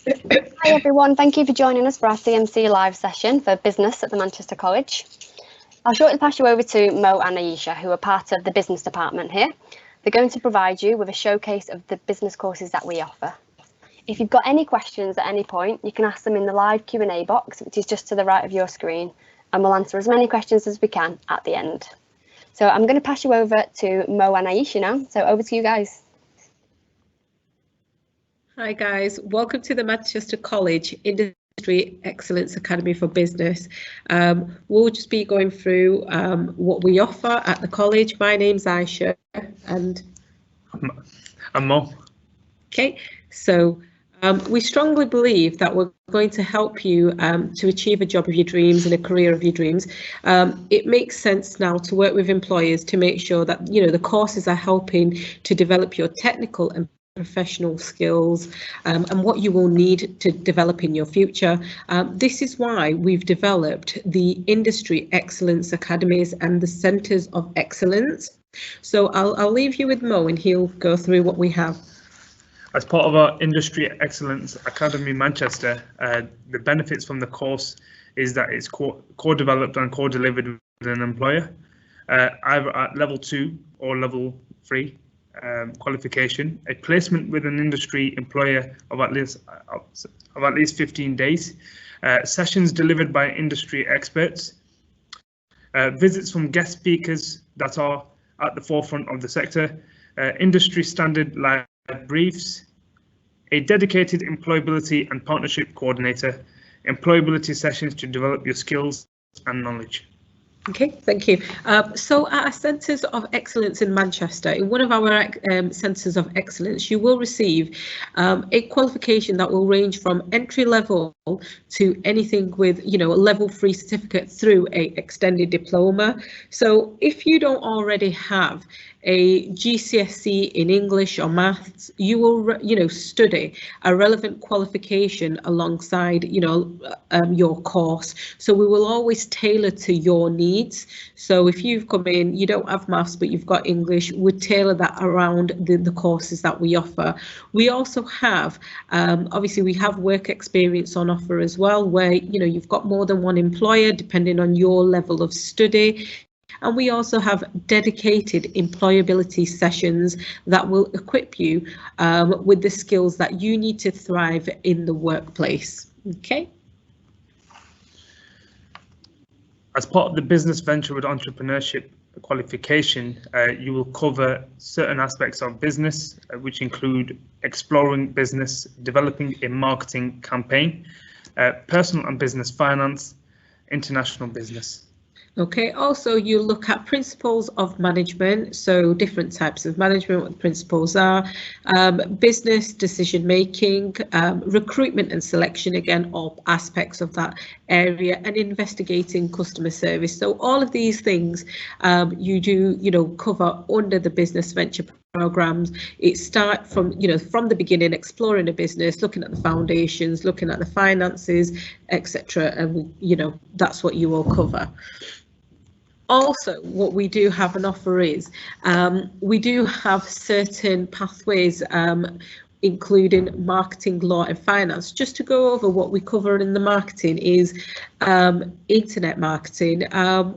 Hi everyone, thank you for joining us for our TMC Live session for business at the Manchester College. I'll shortly pass you over to Mo and Aisha, who are part of the business department here. They're going to provide you with a showcase of the business courses that we offer. If you've got any questions at any point, you can ask them in the live Q&A box, which is just to the right of your screen, and we'll answer as many questions as we can at the end. So I'm going to pass you over to Mo and Aisha now, so over to you guys. Hi guys, welcome to the Manchester College Industry Excellence Academy for Business. We'll just be going through what we offer at the college. My name's Aisha and I'm Mo. Okay, so we strongly believe that we're going to help you to achieve a job of your dreams and a career of your dreams. It makes sense now to work with employers to make sure that the courses are helping to develop your technical and professional skills and what you will need to develop in your future. This is why we've developed the Industry Excellence Academies and the Centres of Excellence. So I'll leave you with Mo and he'll go through what we have. As part of our Industry Excellence Academy Manchester, the benefits from the course is that it's core developed and core delivered with an employer, either at level 2 or level 3. Qualification, a placement with an industry employer of at least 15 days, sessions delivered by industry experts, visits from guest speakers that are at the forefront of the sector, industry standard live briefs, a dedicated employability and partnership coordinator, employability sessions to develop your skills and knowledge. Okay, thank you. So at our Centres of Excellence in Manchester, in one of our Centres of Excellence, you will receive a qualification that will range from entry level to anything with, a level 3 certificate through a extended diploma. So if you don't already have a GCSE in English or maths, you will, study a relevant qualification alongside, your course. So we will always tailor to your needs. So if you've come in, you don't have maths, but you've got English, we tailor that around the courses that we offer. We also have, obviously, we have work experience on offer as well, where, you've got more than one employer, depending on your level of study. And we also have dedicated employability sessions that will equip you with the skills that you need to thrive in the workplace. Okay. As part of the business venture with entrepreneurship qualification, you will cover certain aspects of business, which include exploring business, developing a marketing campaign, personal and business finance, international business. Okay, also you look at principles of management, so different types of management, what the principles are, business decision making, recruitment and selection, again, all aspects of that area, and investigating customer service. So all of these things you do, cover under the business venture programs. It starts from, from the beginning, exploring a business, looking at the foundations, looking at the finances, etc. And, that's what you will cover. Also, what we do have an offer is we do have certain pathways, including marketing, law and finance. Just to go over what we cover in the marketing is internet marketing,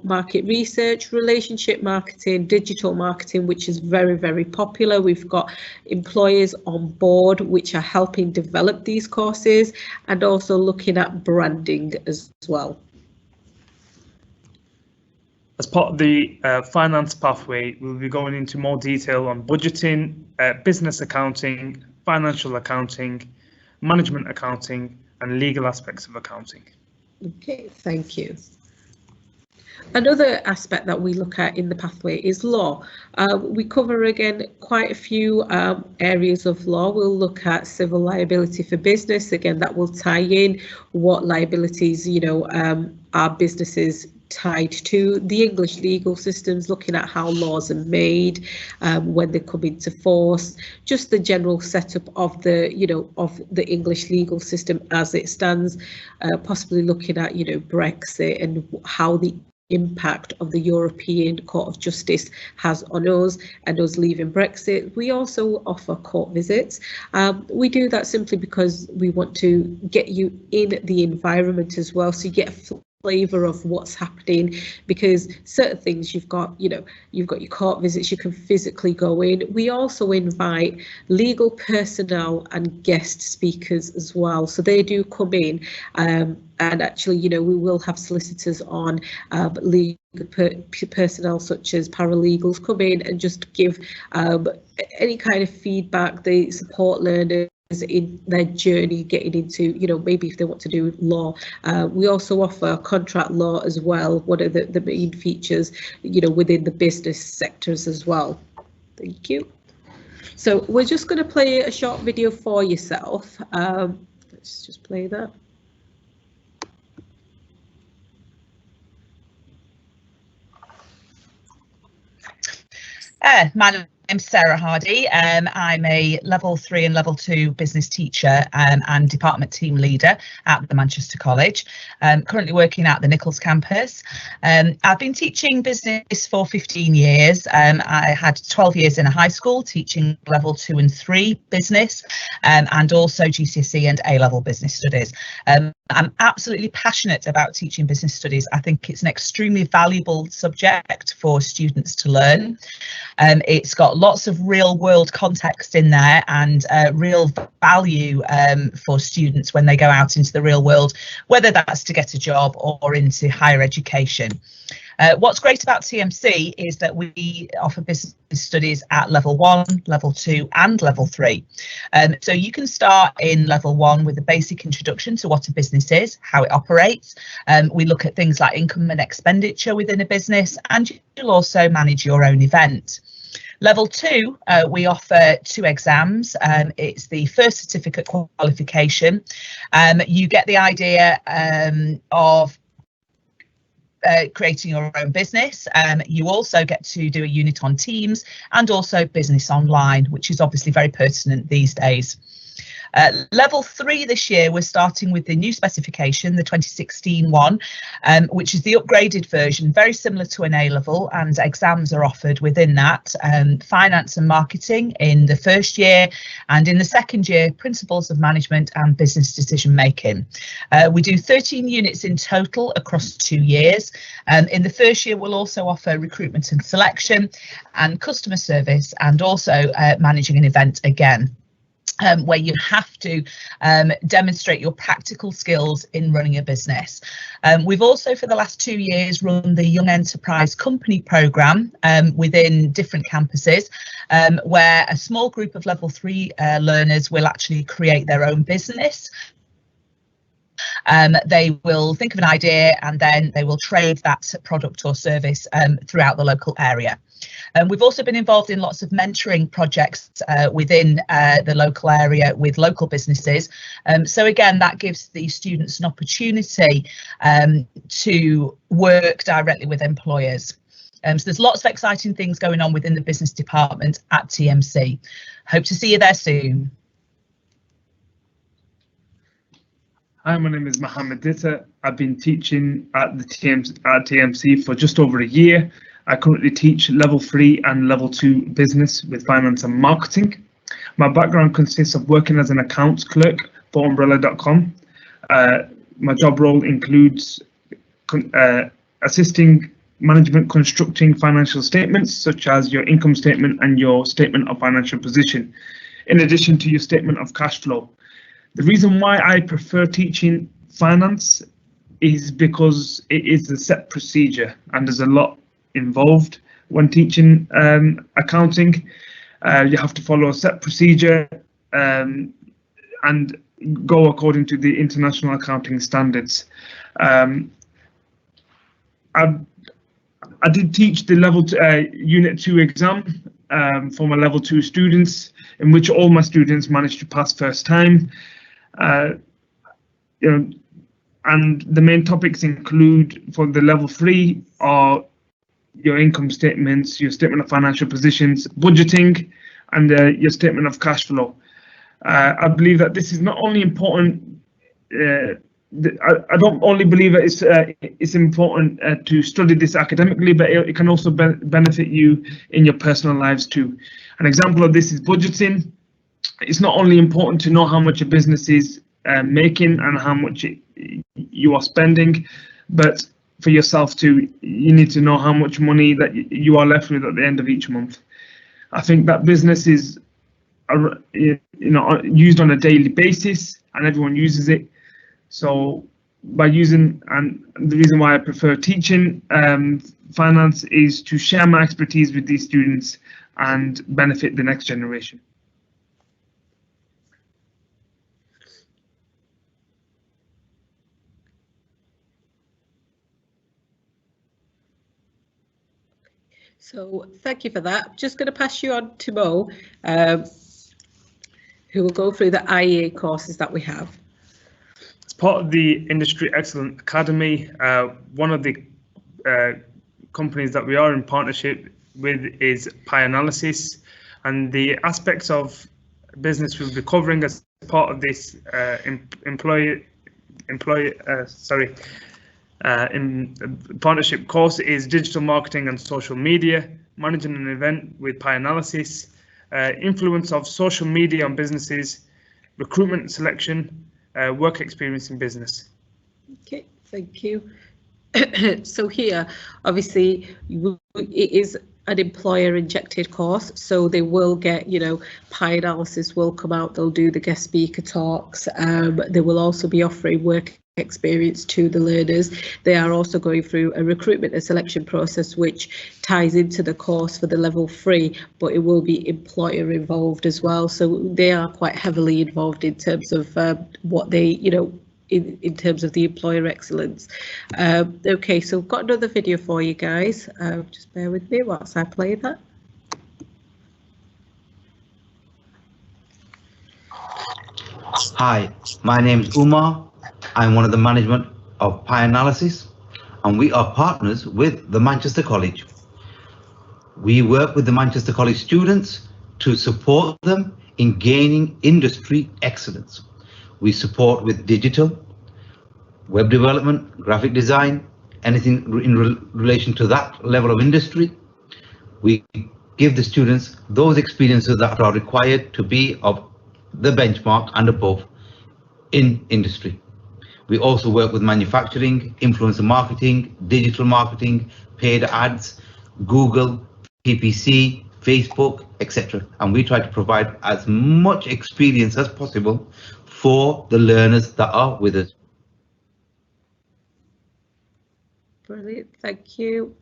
market research, relationship marketing, digital marketing, which is very, very popular. We've got employers on board which are helping develop these courses, and also looking at branding as well. As part of the finance pathway, we'll be going into more detail on budgeting, business accounting, financial accounting, management accounting, and legal aspects of accounting. Okay, thank you. Another aspect that we look at in the pathway is law. We cover, again, quite a few areas of law. We'll look at civil liability for business. Again, that will tie in what liabilities, our businesses tied to, the English legal systems, looking at how laws are made, when they come into force, just the general setup of the, of the English legal system as it stands, possibly looking at, Brexit and how the impact of the European Court of Justice has on us and us leaving Brexit. We also offer court visits. We do that simply because we want to get you in the environment as well, so you get a flavour of what's happening, because certain things you've got your court visits, you can physically go in. We also invite legal personnel and guest speakers as well, so they do come in, and actually, we will have solicitors on, legal personnel such as paralegals come in and just give any kind of feedback. They support learners in their journey getting into, maybe if they want to do law. We also offer contract law as well, one of the main features, within the business sectors as well. Thank you. So we're just going to play a short video for yourself. Let's just play that. My name's Sarah Hardy. I'm a level 3 and level 2 business teacher and department team leader at the Manchester College. Currently working at the Nichols campus. I've been teaching business for 15 years. I had 12 years in a high school teaching level 2 and 3 business, and also GCSE and A-level business studies. I'm absolutely passionate about teaching business studies. I think it's an extremely valuable subject for students to learn. It's got lots of real world context in there and real value for students when they go out into the real world, whether that's to get a job or into higher education. What's great about TMC is that we offer business studies at level 1, level 2 and level 3. So you can start in level 1 with a basic introduction to what a business is, how it operates. We look at things like income and expenditure within a business, and you'll also manage your own event. Level 2, we offer 2 exams. It's the first certificate qualification. You get the idea of creating your own business. You also get to do a unit on Teams and also business online, which is obviously very pertinent these days. Level 3 this year, we're starting with the new specification, the 2016 one, which is the upgraded version, very similar to an A-level, and exams are offered within that. Finance and marketing in the first year, and in the second year, principles of management and business decision making. We do 13 units in total across 2 years. In the first year, we'll also offer recruitment and selection and customer service, and also managing an event again. Where you have to demonstrate your practical skills in running a business. We've also for the last 2 years run the Young Enterprise Company programme within different campuses, where a small group of level 3 learners will actually create their own business. They will think of an idea and then they will trade that product or service throughout the local area. We've also been involved in lots of mentoring projects within the local area with local businesses. So again, that gives the students an opportunity to work directly with employers. So there's lots of exciting things going on within the business department at TMC. Hope to see you there soon. Hi, my name is Mohammed Ditta. I've been teaching at the TMC for just over a year. I currently teach level 3 and level 2 business with finance and marketing. My background consists of working as an accounts clerk for umbrella.com. My job role includes assisting management constructing financial statements, such as your income statement and your statement of financial position, in addition to your statement of cash flow. The reason why I prefer teaching finance is because it is a set procedure and there's a lot involved when teaching accounting. You have to follow a set procedure and go according to the international accounting standards. I did teach the level unit 2 exam for my level 2 students, in which all my students managed to pass first time. And the main topics include, for the level 3, are your income statements, your statement of financial positions, budgeting, and your statement of cash flow. I believe that this is not only important I don't only believe that it's important to study this academically, but it can also benefit you in your personal lives too. An example of this is budgeting. It's not only important to know how much a business is making and how much you are spending, but for yourself too, you need to know how much money that you are left with at the end of each month. I think that business is used on a daily basis, and everyone uses it. So by using, and the reason why I prefer teaching finance is to share my expertise with these students and benefit the next generation. So thank you for that. I'm just going to pass you on to Mo, who will go through the IEA courses that we have. As part of the Industry Excellence Academy, one of the companies that we are in partnership with is Pi Analysis, and the aspects of business we'll be covering as part of this in partnership course is digital marketing and social media, managing an event with Pi Analysis, influence of social media on businesses, recruitment and selection, work experience in business. Okay, thank you. So here, obviously, it is an employer injected course, so they will get, Pi Analysis will come out, they'll do the guest speaker talks, they will also be offering work experience to the learners. They are also going through a recruitment and selection process which ties into the course for the level 3, but it will be employer involved as well, so they are quite heavily involved in terms of what they, in terms of the employer excellence. Okay, so I've got another video for you guys. Just bear with me whilst I play that. Hi, my name is Umar. I'm one of the management of Pi Analysis, and we are partners with the Manchester College. We work with the Manchester College students to support them in gaining industry excellence. We support with digital, web development, graphic design, anything in relation to that level of industry. We give the students those experiences that are required to be of the benchmark and above in industry. We also work with manufacturing, influencer marketing, digital marketing, paid ads, Google, PPC, Facebook, etc. And we try to provide as much experience as possible for the learners that are with us. Brilliant, thank you.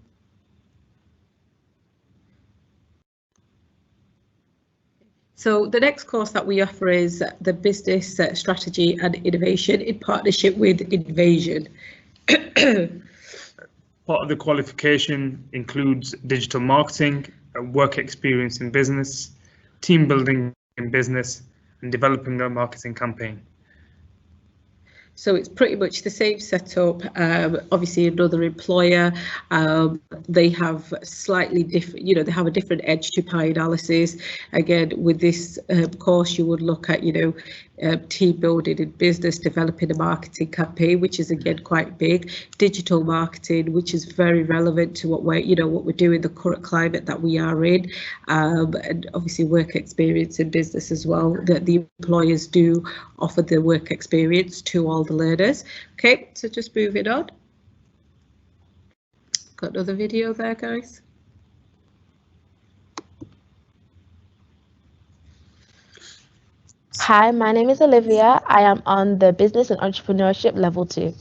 So the next course that we offer is the Business Strategy and Innovation in partnership with Invasion. Part of the qualification includes digital marketing, work experience in business, team building in business, and developing a marketing campaign. So it's pretty much the same setup. Obviously, another employer, they have slightly different, they have a different edge to Pi Analysis. Again, with this course, you would look at, team building in business, developing a marketing campaign, which is again quite big. Digital marketing, which is very relevant to what we're, what we're doing, the current climate that we are in, and obviously work experience in business as well. That the employers do offer the work experience to all the learners. Okay, so just moving on. Got another video there, guys. Hi, my name is Olivia. I am on the Business and Entrepreneurship Level 2.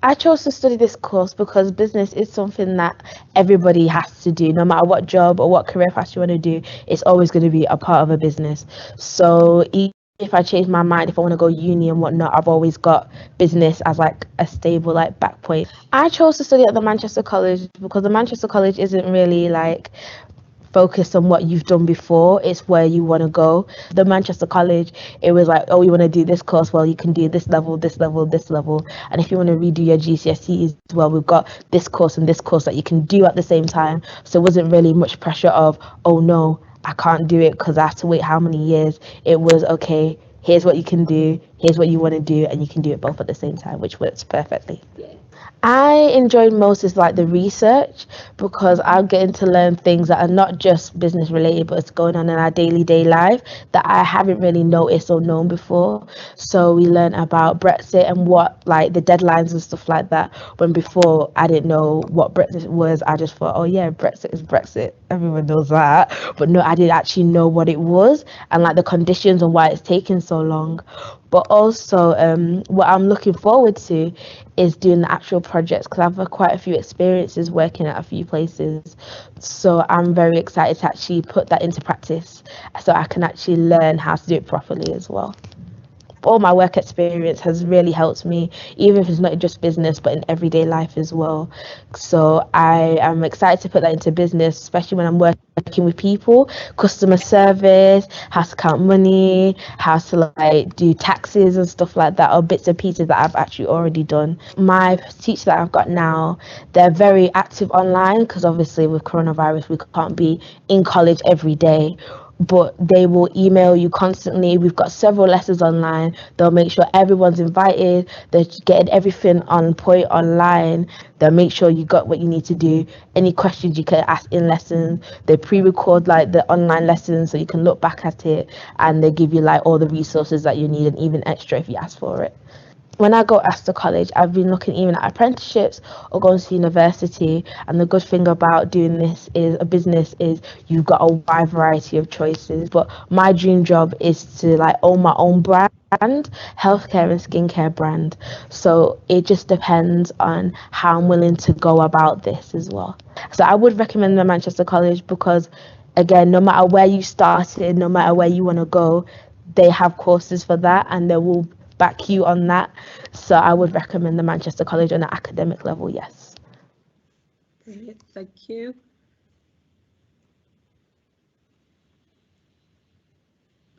I chose to study this course because business is something that everybody has to do. No matter what job or what career path you want to do, it's always going to be a part of a business. So if I change my mind, if I want to go uni and whatnot, I've always got business as like a stable back point. I chose to study at the Manchester College because the Manchester College isn't really focused on what you've done before. It's where you want to go. The Manchester College, it was like, oh, you want to do this course, well, you can do this level, this level, this level, and if you want to redo your GCSEs, well, we've got this course and this course that you can do at the same time. So it wasn't really much pressure of, oh no, I can't do it because I have to wait how many years. It was, okay, here's what you can do, here's what you want to do, and you can do it both at the same time, which works perfectly. I enjoyed most is like the research, because I'm getting to learn things that are not just business related, but it's going on in our day life that I haven't really noticed or known before. So we learn about Brexit and what like the deadlines and stuff like that, when before I didn't know what Brexit was. I just thought, oh yeah, Brexit is Brexit, everyone knows that. But no, I didn't actually know what it was and like the conditions and why it's taking so long. But also what I'm looking forward to is doing the actual projects, because I've had quite a few experiences working at a few places. So I'm very excited to actually put that into practice so I can actually learn how to do it properly as well. All my work experience has really helped me, even if it's not just business, but in everyday life as well. So I am excited to put that into business, especially when I'm working with people, customer service, how to count money, how to like do taxes and stuff like that, or bits and pieces that I've actually already done. My teacher that I've got now, they're very active online, because obviously with coronavirus we can't be in college every day, but they will email you constantly. We've got several lessons online. They'll make sure everyone's invited. They're getting everything on point online. They'll make sure you got what you need to do. Any questions you can ask in lessons. They pre-record like the online lessons so you can look back at it, and they give you like all the resources that you need, and even extra if you ask for it. When I go after college, I've been looking even at apprenticeships or going to university. And the good thing about doing this is a business is you've got a wide variety of choices. But my dream job is to like own my own brand, healthcare and skincare brand. So it just depends on how I'm willing to go about this as well. So I would recommend the Manchester College, because again, no matter where you started, no matter where you want to go, they have courses for that, and they will back you on that. So I would recommend the Manchester College on an academic level, yes. Brilliant, thank you.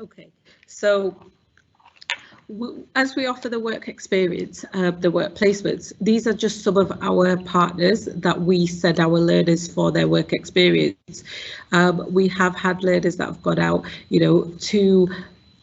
Okay, so as we offer the work experience, the work placements, these are just some of our partners that we send our learners for their work experience. We have had learners that have gone out, you know, to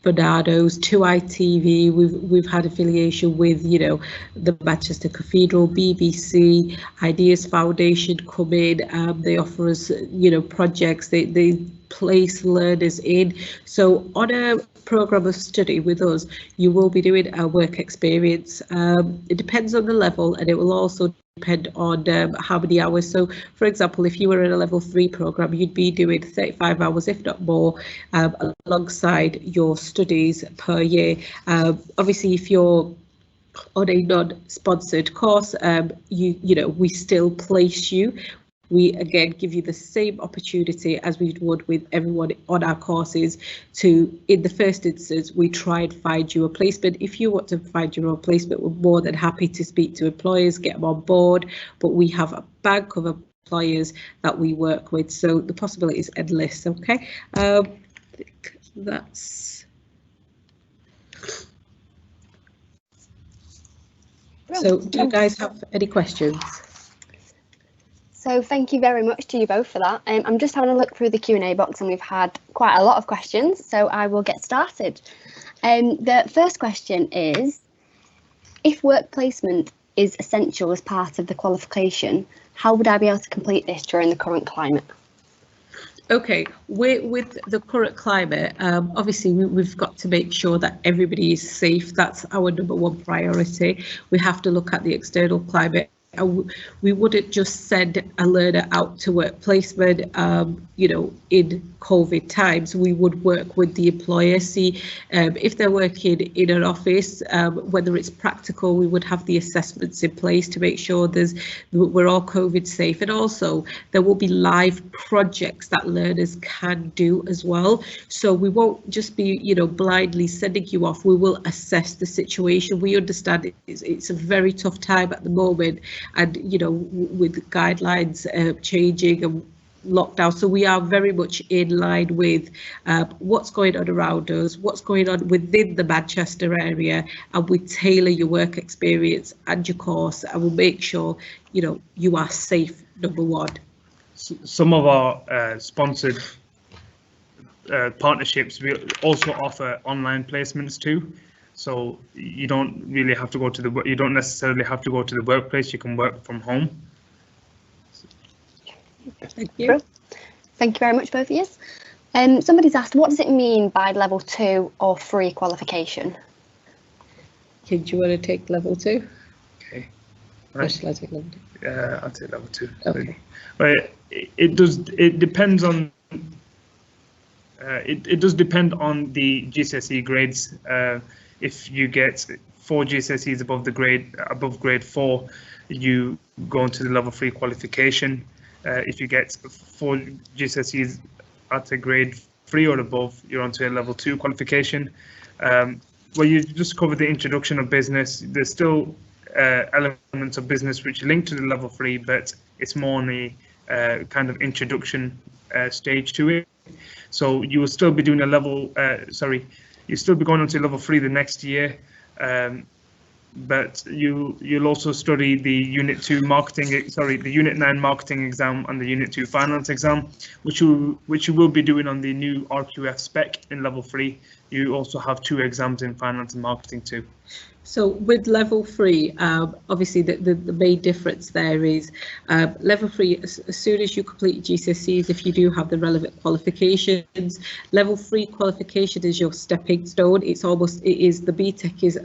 Bernardo's, to ITV. We've had affiliation with, you know, the Manchester Cathedral, BBC, Ideas Foundation come in. They offer us, you know, projects. They place learners in. So on a program of study with us, you will be doing a work experience. It depends on the level, and it will also depend on how many hours. So for example, if you were in a level 3 program, you'd be doing 35 hours, if not more, alongside your studies per year. Obviously, if you're on a non-sponsored course, you know, we still place you. We again give you the same opportunity as we would with everyone on our courses to, in the first instance, we try and find you a placement. If you want to find your own placement, we're more than happy to speak to employers, get them on board, but we have a bank of employers that we work with, so the possibility is endless. Okay, I think that's... So do you guys have any questions? So thank you very much to you both for that. I'm just having a look through the Q&A box, and we've had quite a lot of questions, so I will get started. The first question is, if work placement is essential as part of the qualification, how would I be able to complete this during the current climate? Okay, with the current climate, obviously we've got to make sure that everybody is safe. That's our #1 priority. We have to look at the external climate. We wouldn't just send a learner out to work placement, you know, in COVID times. We would work with the employer, see if they're working in an office, whether it's practical, we would have the assessments in place to make sure we're all COVID safe. And also there will be live projects that learners can do as well. So we won't just be, you know, blindly sending you off. We will assess the situation. We understand it's a very tough time at the moment, and you know, with guidelines changing and lockdown, so we are very much in line with what's going on around us, what's going on within the Manchester area, and we tailor your work experience and your course, and we'll make sure, you know, you are safe, #1. Some of our sponsored partnerships, we also offer online placements too. So you don't really have to go to you don't necessarily have to go to the workplace. You can work from home. Thank you. Thank you very much, both of you. Somebody's asked, what does it mean by level 2 or 3 qualification? Do you want to take level 2? Okay. Or shall I take level 2? I'll take level 2. Okay. But it depends on. It does depend on the GCSE grades. If you get 4 GCSEs above grade 4, you go into the level 3 qualification. If you get 4 GCSEs at a grade 3 or above, you're onto a level 2 qualification. Well, you just covered the introduction of business. There's still elements of business which link to the level 3, but it's more on the kind of introduction stage to it. So you will still be doing a level, you'll still be going on to level 3 the next year, but you'll also study the Unit 2 marketing, the Unit 9 marketing exam and the Unit 2 finance exam, which you will be doing on the new RQF spec in level 3. You also have 2 exams in finance and marketing too. So with level 3, obviously the main difference there is level 3, as soon as you complete GCSEs, if you do have the relevant qualifications, level 3 qualification is your stepping stone. It is the BTEC is,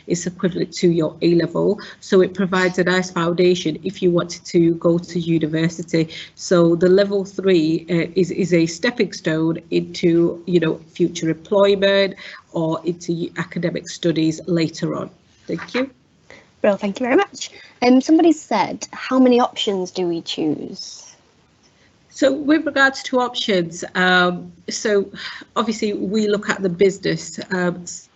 it's equivalent to your A level. So it provides a nice foundation if you wanted to go to university. So the level 3 is a stepping stone into, future employment or into academic studies later on. Thank you. Well, thank you very much. Somebody said, how many options do we choose? So with regards to options, so obviously we look at the business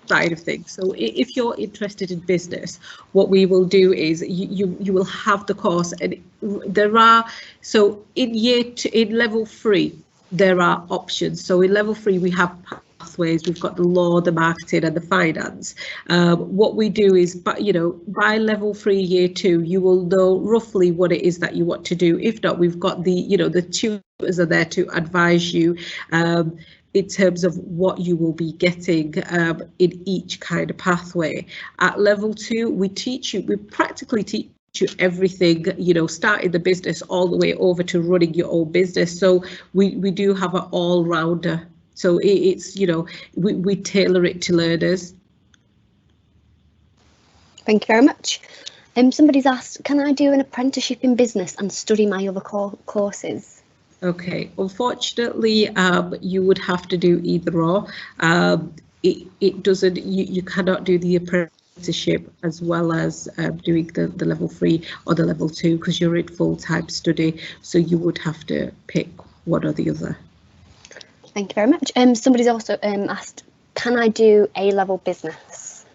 side of things. So if you're interested in business, what we will do is you will have the course, and there are, so in level 3, there are options. So in level 3, we have pathways. We've got the law, the marketing and the finance. What we do is, by level 3 year 2, you will know roughly what it is that you want to do. If not, we've got the tutors are there to advise you in terms of what you will be getting in each kind of pathway. At level 2, we practically teach you everything, starting the business all the way over to running your own business. So we do have an all-rounder. So it's, we tailor it to learners. Thank you very much. Somebody's asked, can I do an apprenticeship in business and study my other courses? Okay, unfortunately, you would have to do either or. It doesn't, you cannot do the apprenticeship as well as doing the level 3 or the level 2 because you're in full-time study. So you would have to pick one or the other. Thank you very much. Somebody's also asked, can I do A-level business?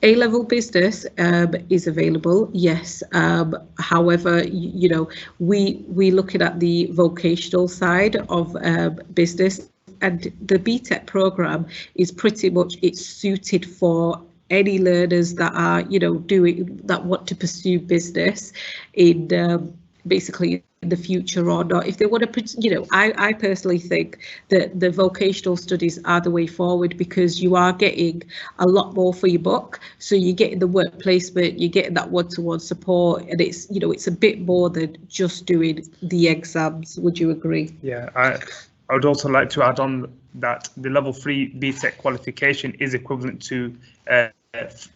A-level business is available, yes. However, we looking at the vocational side of business, and the BTEC program is pretty much, it's suited for any learners that are, that want to pursue business in basically in the future or not. If they want to, I personally think that the vocational studies are the way forward because you are getting a lot more for your buck. So you're getting the work placement, you're getting that one-to-one support, and it's, it's a bit more than just doing the exams. Would you agree? Yeah, I would also like to add on that the level 3 BTEC qualification is equivalent to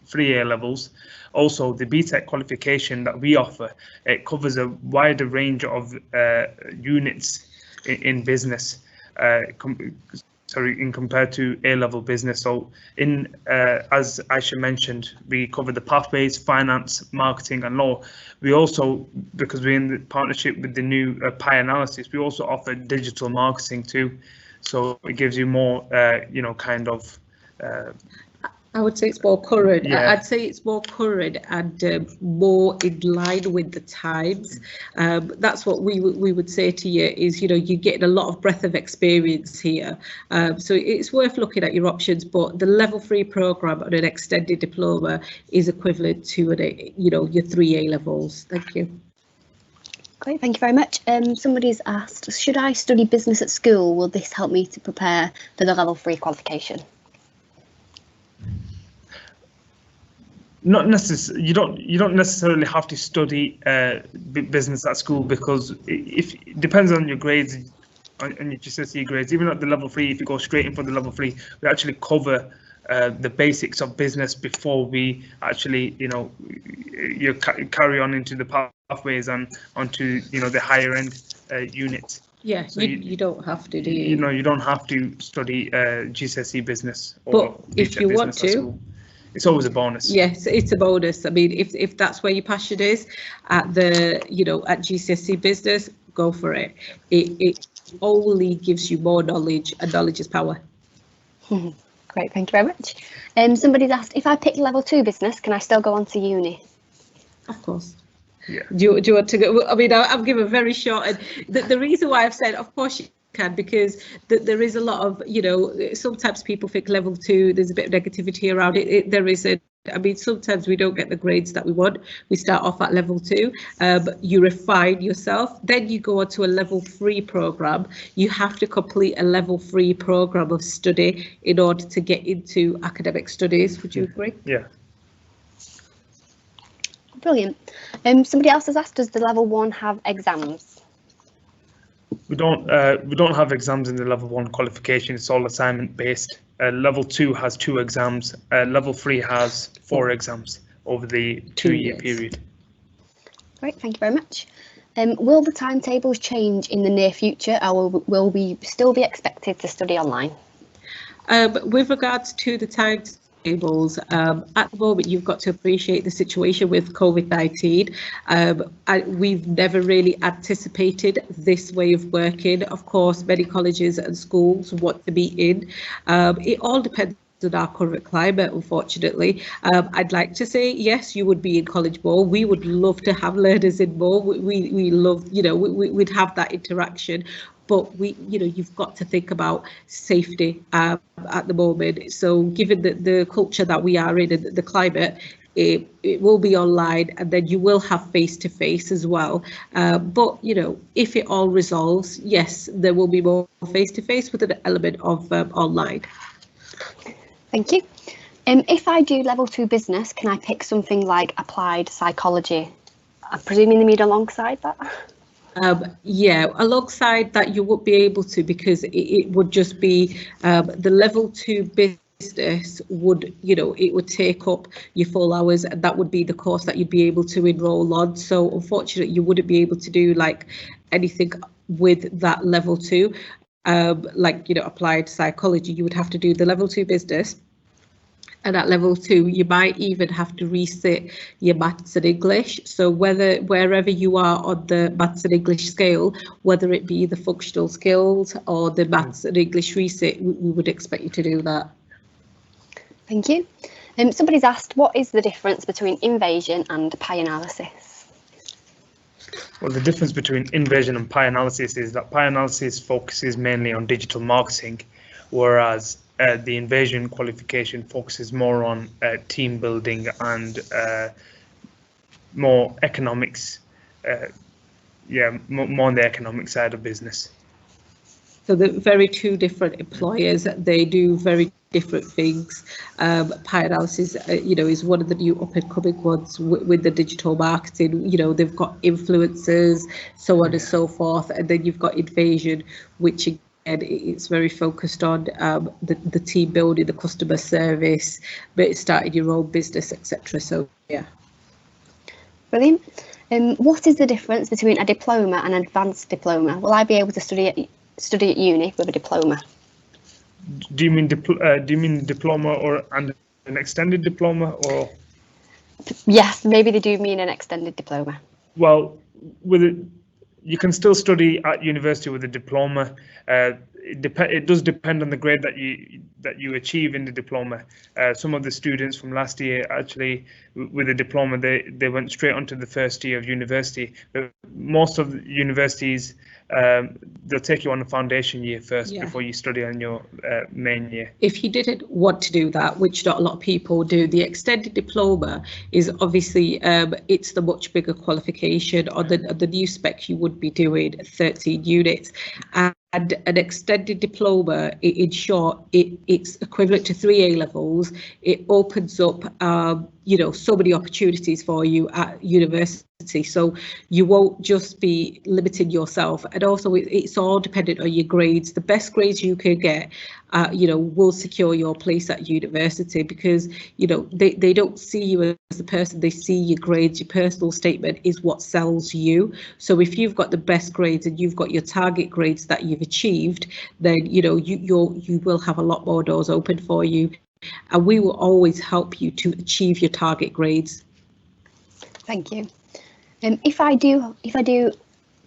3 A levels. Also, the BTEC qualification that we offer, it covers a wider range of units in business, in compared to A-level business. So as Aisha mentioned, we cover the pathways, finance, marketing and law. We also, because we're in the partnership with the new PI analysis, we also offer digital marketing too. So it gives you more, I would say it's more current. Yeah. I'd say it's more current and more in line with the times. That's what we would say to you is, you're getting a lot of breadth of experience here. So it's worth looking at your options, but the level 3 program and an extended diploma is equivalent to your 3 A levels. Thank you. Great, thank you very much. Somebody's asked, should I study business at school? Will this help me to prepare for the level 3 qualification? Not necessarily. You don't necessarily have to study business at school, because it depends on your grades, on your GCSE grades. Even at the level 3, if you go straight in for the level 3, we actually cover the basics of business before we actually, you carry on into the pathways and onto, the higher end units. Yeah, so you don't have to do. You don't have to study GCSE business. But if you want to, it's always a bonus. Yes, it's a bonus. I mean, if that's where your passion is, at the at GCSE business, go for it. It only gives you more knowledge, and knowledge is power. Great, thank you very much. Somebody's asked, if I pick level 2 business, can I still go on to uni? Of course. Yeah. Do you want to go? I mean, I'll give a very short. And the reason why I've said, of course, you can, because there is a lot of, sometimes people think level 2, there's a bit of negativity around it. There isn't. I mean, sometimes we don't get the grades that we want. We start off at level 2, you refine yourself, then you go on to a level 3 program. You have to complete a level 3 program of study in order to get into academic studies. Would you agree? Yeah. Brilliant. Somebody else has asked, does the level 1 have exams? We don't have exams in the level 1 qualification. It's all assignment based. Level 2 has 2 exams. Level 3 has 4 exams over the 2-year period. Great, thank you very much. Will the timetables change in the near future, or will we still be expected to study online? With regards to the timetables, at the moment, you've got to appreciate the situation with COVID-19. We've never really anticipated this way of working. Of course, many colleges and schools want to be in. It all depends on our current climate, unfortunately. I'd like to say, yes, you would be in college more. We would love to have learners in more. We love, we'd have that interaction. But you've got to think about safety at the moment. So given the culture that we are in and the climate, it will be online, and then you will have face-to-face as well. But if it all resolves, yes, there will be more face-to-face with an element of online. Thank you. If I do level 2 business, can I pick something like applied psychology? I'm presuming they mean alongside that. Yeah, alongside that you would be able to, because it would just be the level 2 business would, it would take up your full hours, and that would be the course that you'd be able to enroll on. So unfortunately, you wouldn't be able to do like anything with that level 2, like, applied psychology. You would have to do the level 2 business. And at level 2, you might even have to resit your maths and English. So wherever you are on the maths and English scale, whether it be the functional skills or the maths and English resit, we would expect you to do that. Thank you. Somebody's asked, what is the difference between invasion and pie analysis? Well, the difference between invasion and pie analysis is that pie analysis focuses mainly on digital marketing, whereas the invasion qualification focuses more on team building and more economics, more on the economic side of business. So the very 2 different employers, they do very different things. Pie analysis, is one of the new up and coming ones with the digital marketing. They've got influencers, so on and so forth, and then you've got invasion, which and it's very focused on the team building, the customer service, but starting your own business, etc. So yeah. Brilliant. What is the difference between a diploma and an advanced diploma? Will I be able to study at uni with a diploma? Do you mean diploma or an extended diploma, or? Yes, maybe they do mean an extended diploma. Well, you can still study at university with a diploma. It does depend on the grade that you achieve in the diploma. Some of the students from last year, actually, with a diploma, they went straight onto the first year of university. But most of the universities, they'll take you on a foundation year first before you study on your main year. If you didn't want to do that, which not a lot of people do, the extended diploma is obviously it's the much bigger qualification. On the new spec, you would be doing 13 units. And an extended diploma, in short, it's equivalent to 3 A levels. It opens up you know, so many opportunities for you at university, so you won't just be limiting yourself. And also it's all dependent on your grades. The best grades you can get, you know, will secure your place at university, because, you know, they don't see you as a person, they see your grades. Your personal statement is what sells you. So if you've got the best grades and you've got your target grades that you've achieved, then, you know, you will have a lot more doors open for you, and we will always help you to achieve your target grades. Thank you. If I do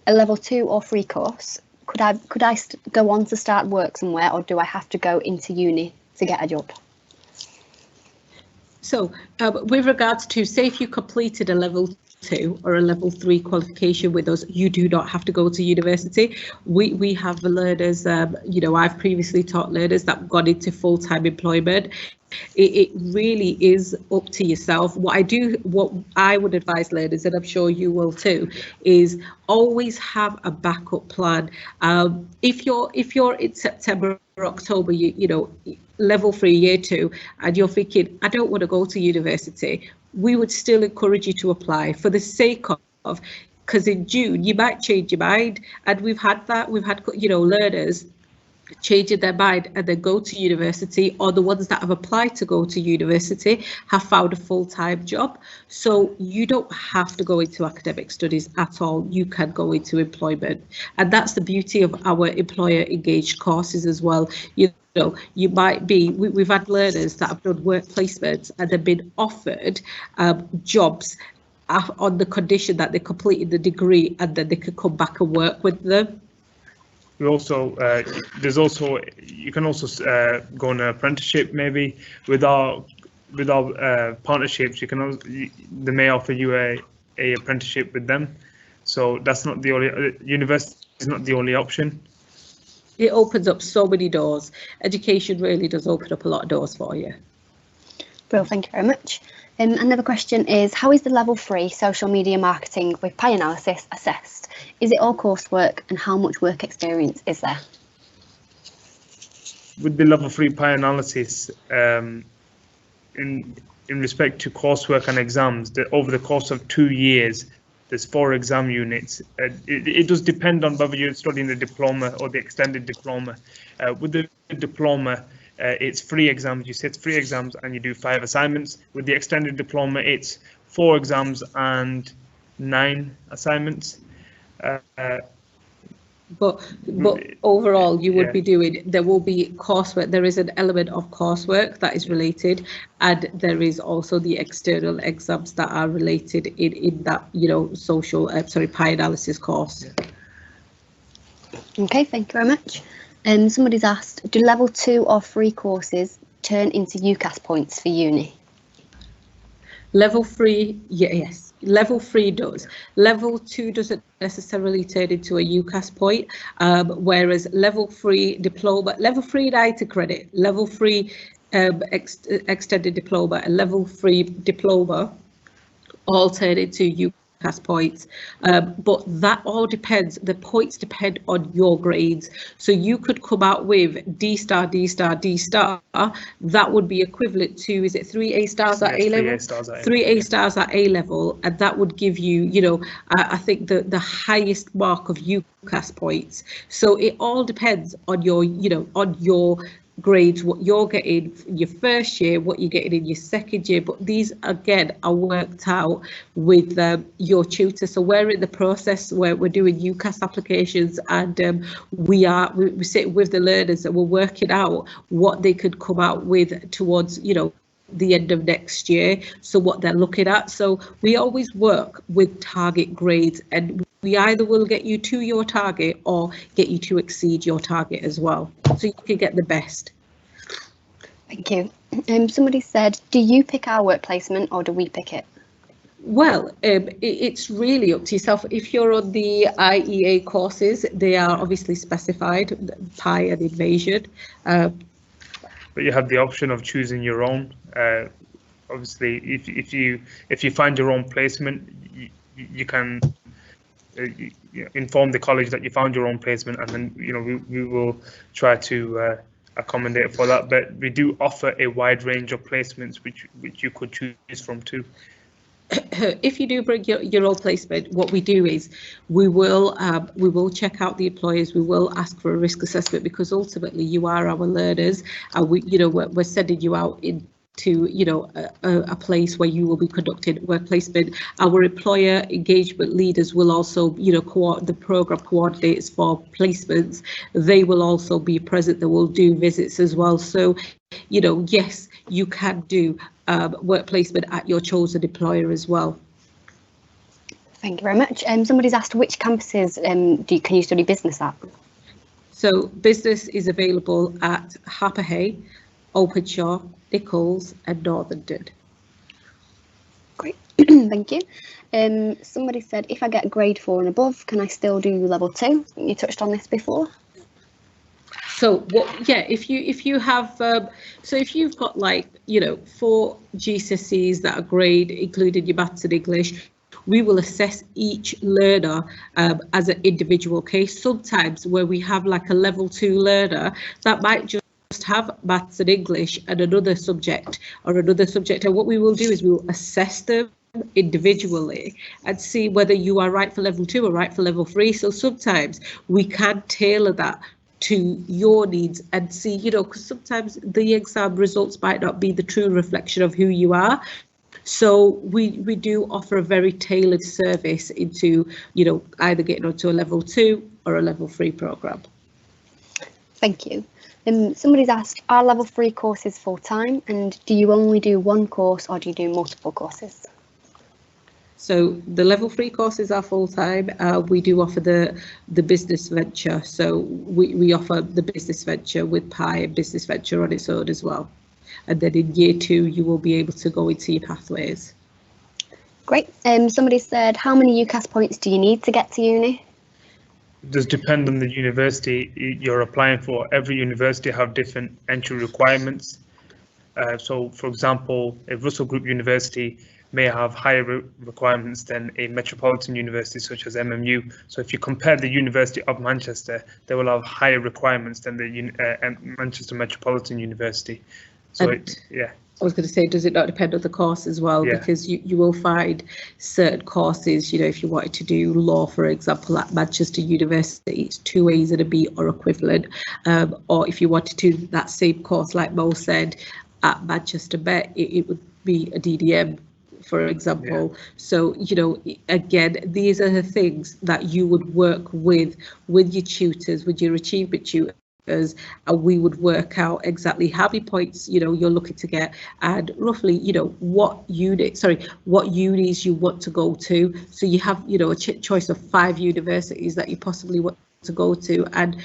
a level 2 or 3 course, could I go on to start work somewhere, or do I have to go into uni to get a job? So with regards to, say if you completed a level 2 or a level 3 qualification with us, you do not have to go to university. We have learners, you know, I've previously taught learners that got into full-time employment. It really is up to yourself. What I would advise learners, and I'm sure you will too, is always have a backup plan. If you're in September or October, you know, level 3 year 2, and you're thinking, I don't want to go to university, we would still encourage you to apply for the sake of, because in June you might change your mind, and we've had, you know, learners changing their mind and then go to university, or the ones that have applied to go to university have found a full-time job. So you don't have to go into academic studies at all, you can go into employment, and that's the beauty of our employer engaged courses as well. You know, you might be, we've had learners that have done work placements and have been offered jobs on the condition that they completed the degree, and then they could come back and work with them. We also, you can also go on an apprenticeship maybe with our partnerships. You can they may offer you a apprenticeship with them. So that's not the only, university is not the only option. It opens up so many doors. Education really does open up a lot of doors for you. Well, thank you very much. Another question is, how is the level 3 social media marketing with pie analysis assessed? Is it all coursework, and how much work experience is there? With the level 3 pie analysis, in respect to coursework and exams, over the course of 2 years, there's 4 exam units. It does depend on whether you're studying the diploma or the extended diploma. With the diploma, it's 3 exams. You sit 3 exams and you do 5 assignments. With the extended diploma, it's 4 exams and 9 assignments. But overall, you would be doing, there will be coursework. There is an element of coursework that is related, and there is also the external exams that are related in that, you know, social, pie analysis course. Okay, thank you very much. Somebody's asked, do level 2 or 3 courses turn into UCAS points for uni? Level 3, yes. Level 3 does. Level 2 doesn't necessarily turn into a UCAS point, whereas level 3 diploma, level 3 NITA credit, level 3 extended diploma, and level 3 diploma all turn into UCAS points. But that all depends, the points depend on your grades. So you could come out with D star, D star, D star. That would be equivalent to, is it 3 A stars at A level? 3 A stars at A level, and that would give you, you know, I think the highest mark of UCAS points. So it all depends on your, you know, on your grades, what you're getting in your first year, what you're getting in your second year, but these again are worked out with your tutor. So we're in the process where we're doing UCAS applications, and we sit with the learners and we're working out what they could come out with towards, you know, the end of next year, so what they're looking at. So we always work with target grades, and we either will get you to your target or get you to exceed your target as well, so you can get the best. Thank you. Somebody said, do you pick our work placement or do we pick it? Well, it's really up to yourself. If you're on the IEA courses, they are obviously specified, pie and invasion. But you have the option of choosing your own. Obviously, if you find your own placement, you can inform the college that you found your own placement, and then, you know, we will try to accommodate for that, but we do offer a wide range of placements which you could choose from too. If you do bring your own placement, what we do is we will check out the employers. We will ask for a risk assessment, because ultimately you are our learners, and we're sending you out into a place where you will be conducting work placement. Our employer engagement leaders will also the program coordinators for placements. They will also be present. They will do visits as well. So yes, you can do work placement at your chosen employer as well. Thank you very much. Somebody's asked, which campuses can you study business at? So business is available at Harper Hay, Openshaw, Nichols and Northern. Great, thank you. Somebody said, if I get grade 4 and above, can I still do level 2? You touched on this before. So if you have so if you've got 4 GCSEs that are grade, including your maths and English, we will assess each learner as an individual case. Sometimes where we have a level 2 learner that might just have maths and English and another subject, and what we will do is we will assess them individually and see whether you are right for level 2 or right for level 3. So sometimes we can tailor that to your needs and see, because sometimes the exam results might not be the true reflection of who you are. So we do offer a very tailored service into, either getting onto a level 2 or a level 3 program. Thank you. Somebody's asked, are level 3 courses full-time, and do you only do one course or do you do multiple courses? So the level 3 courses are full-time. We do offer the business venture. So we offer the business venture with PI and business venture on its own as well. And then in year 2, you will be able to go into your pathways. Great. Somebody said, how many UCAS points do you need to get to uni? It does depend on the university you're applying for. Every university have different entry requirements. So, for example, a Russell Group University may have higher requirements than a metropolitan university such as MMU. So if you compare the University of Manchester, they will have higher requirements than the Manchester Metropolitan University. So yeah. I was going to say, does it not depend on the course as well? Yeah. Because you will find certain courses, if you wanted to do law, for example, at Manchester University, it's 2 A's and a B or equivalent. Or if you wanted to do that same course, like Mo said, at Manchester Met, it would be a DDM, for example. Yeah. So, again, these are the things that you would work with your tutors, with your achievement tutors, and we would work out exactly how many points you're looking to get, and roughly what unis you want to go to. So you have a choice of 5 universities that you possibly want to go to, and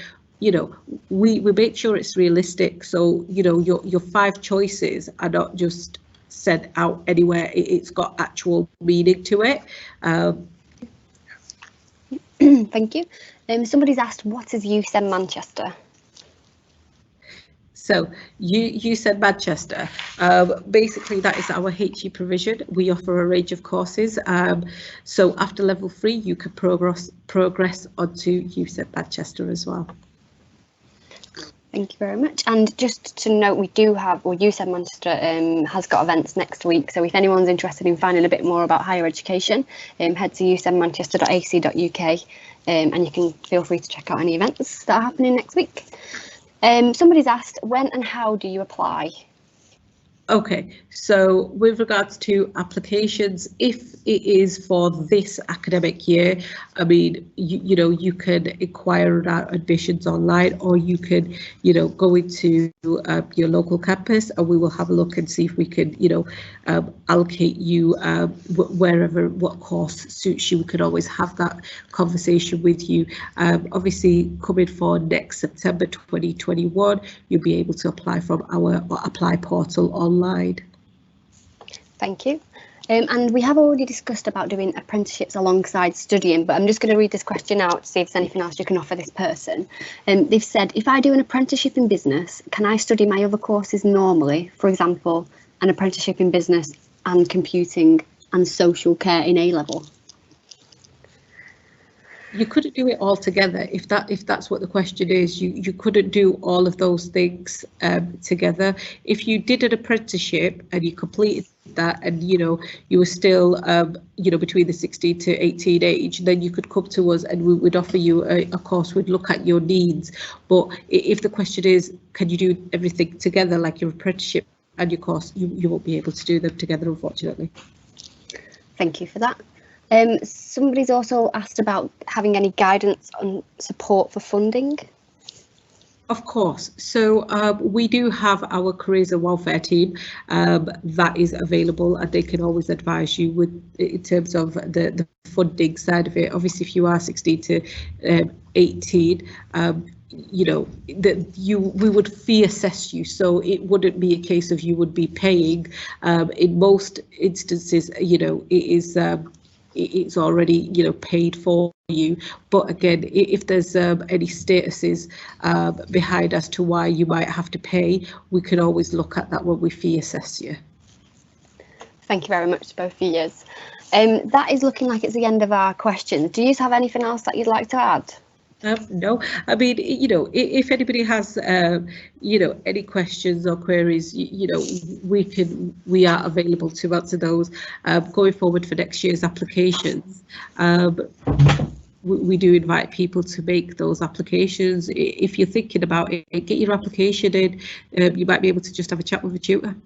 we make sure it's realistic. So your 5 choices are not just sent out anywhere. It's got actual meaning to it. Thank you. Somebody's asked, what is USEM Manchester? So you said Manchester. Basically, that is our HE provision. We offer a range of courses. So after level 3, you can progress onto USEM Manchester as well. Thank you very much. And just to note, we do have, or USEM Manchester has got events next week. So if anyone's interested in finding a bit more about higher education, head to usemmanchester.ac.uk and you can feel free to check out any events that are happening next week. Somebody's asked, when and how do you apply? Okay, so with regards to applications, if it is for this academic year, I mean, you can inquire about admissions online, or you can, go into your local campus, and we will have a look and see if we can, allocate you wherever, what course suits you. We can always have that conversation with you. Obviously, coming for next September 2021, you'll be able to apply from our apply portal online. Thank you. And we have already discussed about doing apprenticeships alongside studying, but I'm just going to read this question out to see if there's anything else you can offer this person. They've said, if I do an apprenticeship in business, can I study my other courses normally? For example, an apprenticeship in business and computing and social care in A-level? you couldn't do it all together. If that's what the question is, you couldn't do all of those things together. If you did an apprenticeship and you completed that, and you were still between the 16 to 18 age, then you could come to us and we would offer you a course. We'd look at your needs. But if the question is, can you do everything together, like your apprenticeship and your course, you won't be able to do them together, unfortunately. Thank you for that. Somebody's also asked about having any guidance on support for funding. Of course. So we do have our careers and welfare team that is available, and they can always advise you in terms of the funding side of it. Obviously, if you are 16 to 18, we would fee assess you, so it wouldn't be a case of you would be paying. In most instances, it's already paid for you. But again, if there's any statuses behind as to why you might have to pay, we can always look at that when we fee assess you. Thank you very much, both of you. That is looking like it's the end of our questions. Do you have anything else that you'd like to add? No, I mean, if anybody has, any questions or queries, we are available to answer those. Going forward for next year's applications, we do invite people to make those applications. If you're thinking about it, get your application in. You might be able to just have a chat with a tutor.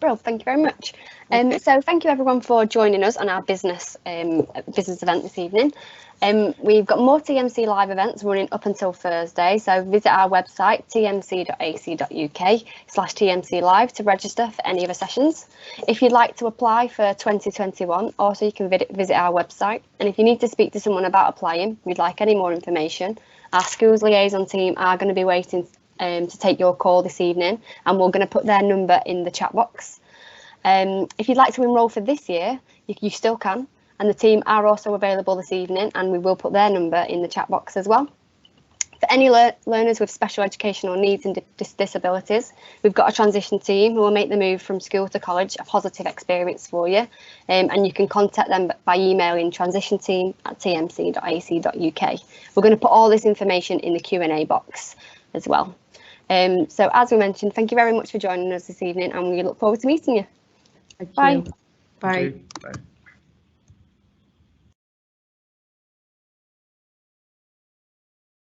Bro, thank you very much. So thank you everyone for joining us on our business event this evening. We've got more TMC Live events running up until Thursday, so visit our website tmc.ac.uk/TMC Live to register for any of the sessions. If you'd like to apply for 2021, also you can visit our website, and if you need to speak to someone about applying, we'd like any more information, our schools liaison team are going to be waiting to take your call this evening, and we're going to put their number in the chat box. If you'd like to enrol for this year, you still can, and the team are also available this evening, and we will put their number in the chat box as well. For any learners with special educational needs and disabilities, we've got a transition team who will make the move from school to college a positive experience for you, and you can contact them by emailing transitionteam@tmc.ac.uk. We're going to put all this information in the Q&A box as well. So as we mentioned, thank you very much for joining us this evening, and we look forward to meeting you. Thank Bye. you. Bye. Bye.